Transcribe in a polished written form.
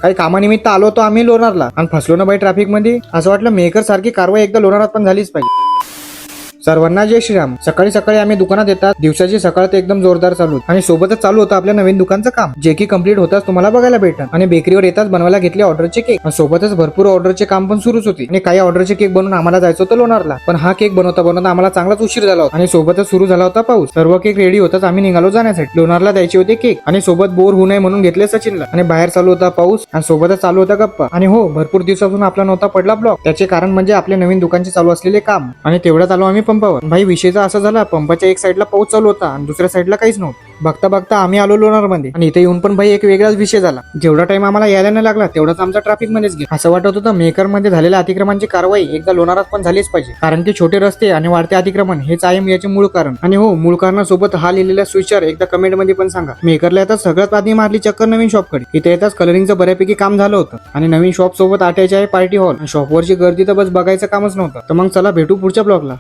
काही कामानिमित्त आलो होतो आम्ही लोणारला आणि फसलो ना बाई ट्रॅफिक मध्ये. असं वाटलं मेकर सारखी कारवाई एकदा लोणारात पण झालीच पाहिजे. सर्वांना जय श्रीराम. सकाळी सकाळी आम्ही दुकानात येतात. दिवसाची सकाळ ते एकदम जोरदार चालू होती. आणि सोबतच चालू होतं आपल्या नवीन दुकानचं काम, जे की कम्प्लीट होताच तुम्हाला बघायला भेटत. आणि बेकरीवर येताच बनवायला घेतले ऑर्डरचे केक. आणि सोबतच भरपूर ऑर्डरचे काम पण सुरूच होते. आणि काही ऑर्डरचे केक बनवून आम्हाला जायचं होतं लोणारला. पण हा केक बनवता आम्हाला चांगलाच उशीर झाला होता. आणि सोबतच सुरू झाला होता पाऊस. सर्व केक रेडी होताच आम्ही निघालो जाण्यासाठी. लोणारला द्यायचे होते केक आणि सोबत बोर होऊ नये म्हणून घेतले सचिनला. आणि बाहेर चालू होता पाऊस आणि सोबतच चालू होता गप्पा. आणि हो, भरपूर दिवसापासून आपला नव्हता पडला ब्लॉक. त्याचे कारण म्हणजे आपल्या नवीन दुकानचे चालू असलेले काम. आणि तेवढ्यात आलो आम्ही पंपावर. भाई विषयचा असं झाला, पंपाच्या एक साईडला पाऊस चालू होता आणि दुसऱ्या साईडला काहीच नव्हतं. बघता बघता आम्ही आलो लोणार मध्ये. आणि इथे येऊन पण भाई एक वेगळाच विषय झाला. जेवढा टाइम आम्हाला यायला नाही लागला तेवढाच आमचा ट्रॅफिक मध्येच गेला. असं वाटत होतं मेकर मध्ये झालेल्या अतिक्रमणाची कारवाई एकदा लोणारात पण झालीच पाहिजे. कारण की छोटे रस्ते आणि वाढते अतिक्रमण हेच आहे याचे मूळ कारण. आणि हो, मूळ कारणासोबत हा लिहिलेला स्विचर एकदा कमेंट मध्ये पण सांगा. मेकरला येतात सगळ्यात आधी मारली चक्कर नवीन शॉपकडे. इथे येताच कलरिंगचं बऱ्यापैकी काम झालं होतं. आणि नवीन शॉप सोबत आट्याचे आहे पार्टी हॉल. शॉपवरची गर्दी तर बस बघायचं कामच नव्हतं. तर मग चला भेटू पुढच्या ब्लॉगला.